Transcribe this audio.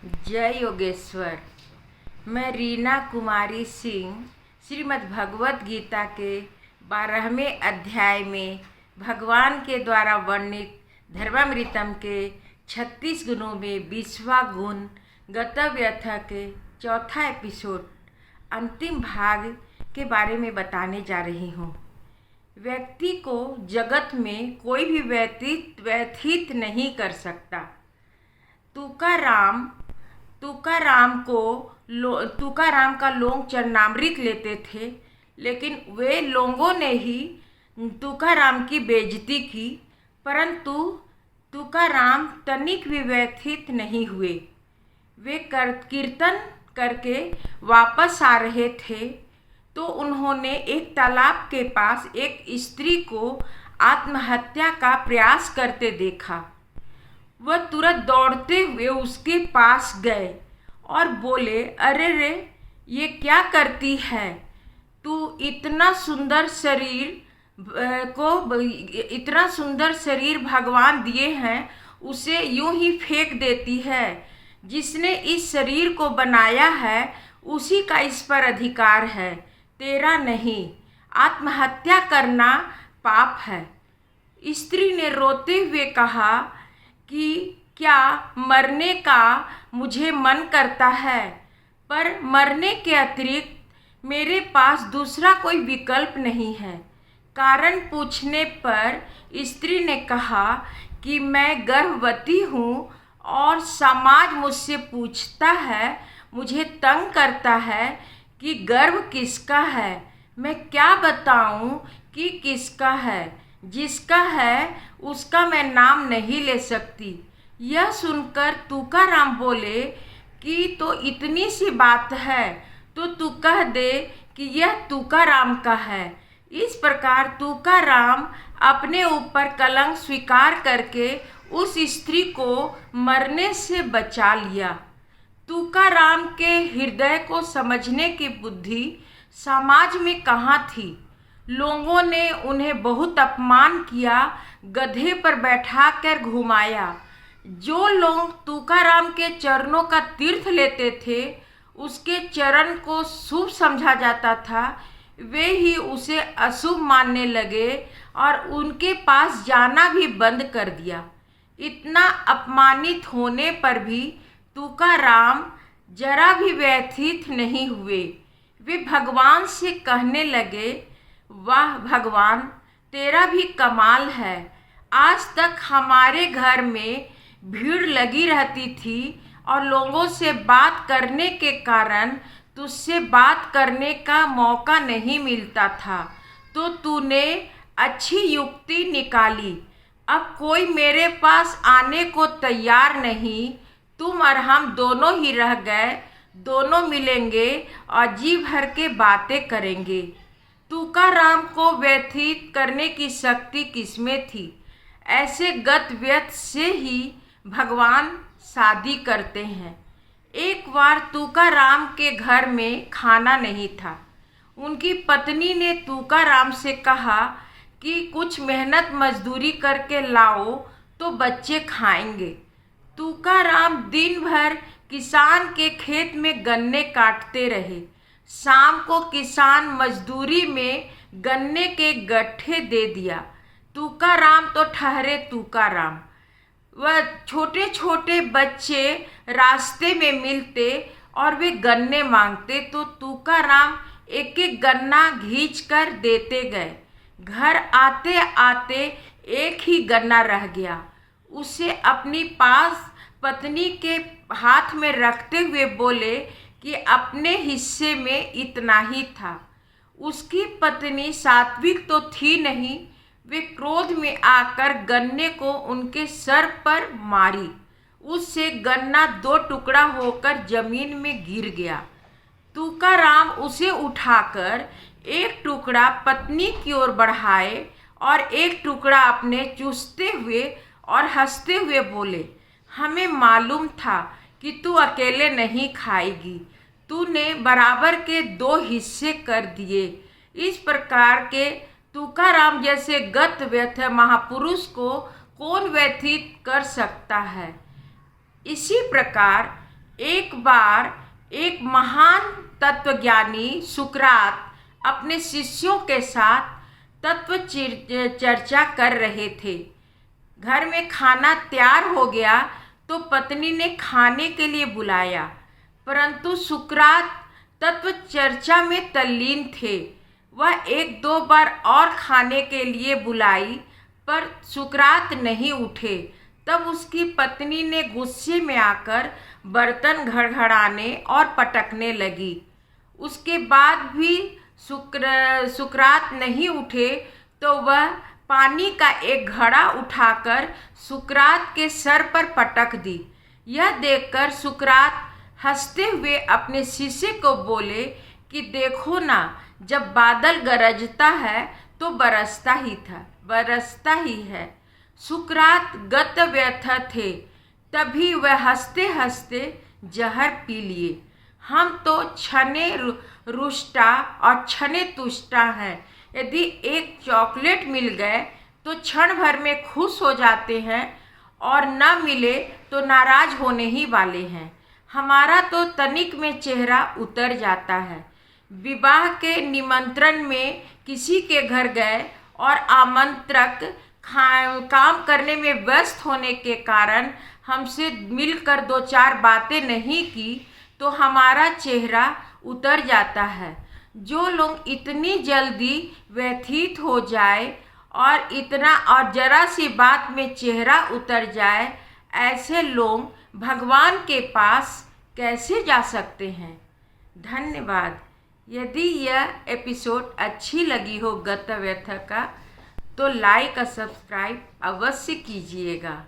जय योगेश्वर। मैं रीना कुमारी सिंह श्रीमद् भगवत गीता के 12वें अध्याय में भगवान के द्वारा वर्णित धर्मामृतम के 36 गुणों में 20वां गुण गतव्यथ के चौथा एपिसोड अंतिम भाग के बारे में बताने जा रही हूँ। व्यक्ति को जगत में कोई भी व्यथित नहीं कर सकता। तुकाराम का लोग चरणामृत लेते थे, लेकिन वे लोगों ने ही तुकाराम की बेइज्जती की, परंतु तुकाराम तनिक भी व्यथित नहीं हुए। वे कीर्तन करके वापस आ रहे थे तो उन्होंने एक तालाब के पास एक स्त्री को आत्महत्या का प्रयास करते देखा। वह तुरंत दौड़ते हुए उसके पास गए और बोले, अरे रे, ये क्या करती है? तू इतना सुंदर शरीर भगवान दिए हैं, उसे यूं ही फेंक देती है। जिसने इस शरीर को बनाया है उसी का इस पर अधिकार है, तेरा नहीं। आत्महत्या करना पाप है। स्त्री ने रोते हुए कहा कि क्या मरने का मुझे मन करता है, पर मरने के अतिरिक्त मेरे पास दूसरा कोई विकल्प नहीं है। कारण पूछने पर स्त्री ने कहा कि मैं गर्भवती हूँ और समाज मुझसे पूछता है, मुझे तंग करता है कि गर्भ किसका है। मैं क्या बताऊँ कि किसका है? जिसका है उसका मैं नाम नहीं ले सकती। यह सुनकर तुकाराम बोले कि तो इतनी सी बात है तो तू कह दे कि यह तुकाराम का है। इस प्रकार तुकाराम अपने ऊपर कलंक स्वीकार करके उस स्त्री को मरने से बचा लिया। तुकाराम के हृदय को समझने की बुद्धि समाज में कहाँ थी। लोगों ने उन्हें बहुत अपमान किया, गधे पर बैठाकर घुमाया। जो लोग तुकाराम के चरणों का तीर्थ लेते थे, उसके चरण को शुभ समझा जाता था, वे ही उसे अशुभ मानने लगे और उनके पास जाना भी बंद कर दिया। इतना अपमानित होने पर भी तुकाराम जरा भी व्यथित नहीं हुए। वे भगवान से कहने लगे, वाह भगवान, तेरा भी कमाल है। आज तक हमारे घर में भीड़ लगी रहती थी और लोगों से बात करने के कारण तुझसे बात करने का मौका नहीं मिलता था, तो तूने अच्छी युक्ति निकाली। अब कोई मेरे पास आने को तैयार नहीं। तुम और हम दोनों ही रह गए, दोनों मिलेंगे और जी भर के बातें करेंगे। तुकाराम को व्यथित करने की शक्ति किसमें थी? ऐसे गत व्यथ से ही भगवान शादी करते हैं। एक बार तुकाराम के घर में खाना नहीं था। उनकी पत्नी ने तुकाराम से कहा कि कुछ मेहनत मजदूरी करके लाओ तो बच्चे खाएंगे। तुकाराम दिन भर किसान के खेत में गन्ने काटते रहे। शाम को किसान मजदूरी में गन्ने के गट्ठे दे दिया। तुकाराम तो ठहरे तुकाराम। वह छोटे छोटे बच्चे रास्ते में मिलते और वे गन्ने मांगते तो तुकाराम एक एक गन्ना घींच कर देते गए। घर आते आते एक ही गन्ना रह गया। उसे अपनी पास पत्नी के हाथ में रखते हुए बोले कि अपने हिस्से में इतना ही था। उसकी पत्नी सात्विक तो थी नहीं। वे क्रोध में आकर गन्ने को उनके सर पर मारी। उससे गन्ना 2 टुकड़ा होकर जमीन में गिर गया। तुकाराम उसे उठाकर एक टुकड़ा पत्नी की ओर बढ़ाए और एक टुकड़ा अपने चूसते हुए और हंसते हुए बोले, हमें मालूम था कि तू अकेले नहीं खाएगी। तूने बराबर के 2 हिस्से कर दिए। इस प्रकार के तुकाराम जैसे गत व्यथ महापुरुष को कौन व्यथित कर सकता है? इसी प्रकार एक बार एक महान तत्वज्ञानी सुकरात अपने शिष्यों के साथ तत्व चर्चा कर रहे थे। घर में खाना तैयार हो गया तो पत्नी ने खाने के लिए बुलाया, परंतु सुकरात तत्व चर्चा में तल्लीन थे। वह एक दो बार और खाने के लिए बुलाई, पर सुकरात नहीं उठे। तब उसकी पत्नी ने गुस्से में आकर बर्तन घड़घड़ाने और पटकने लगी। उसके बाद भी सुकरात नहीं उठे तो वह पानी का एक घड़ा उठाकर सुकरात के सर पर पटक दी। यह देखकर सुकरात हंसते हुए अपने शिष्य को बोले कि देखो ना, जब बादल गरजता है तो बरसता ही है। सुकरात गतव्यर्थ थे, तभी वह हंसते हंसते जहर पी लिए। हम तो छने रुष्टा और छने तुष्टा हैं। यदि एक चॉकलेट मिल गए तो क्षण भर में खुश हो जाते हैं, और न मिले तो नाराज होने ही वाले हैं। हमारा तो तनिक में चेहरा उतर जाता है। विवाह के निमंत्रण में किसी के घर गए और आमंत्रक काम करने में व्यस्त होने के कारण हमसे मिलकर दो चार बातें नहीं की तो हमारा चेहरा उतर जाता है। जो लोग इतनी जल्दी व्यथित हो जाए और जरा सी बात में चेहरा उतर जाए, ऐसे लोग भगवान के पास कैसे जा सकते हैं। धन्यवाद। यदि यह एपिसोड अच्छी लगी हो गतव्यर्थ का, तो लाइक और सब्सक्राइब अवश्य कीजिएगा।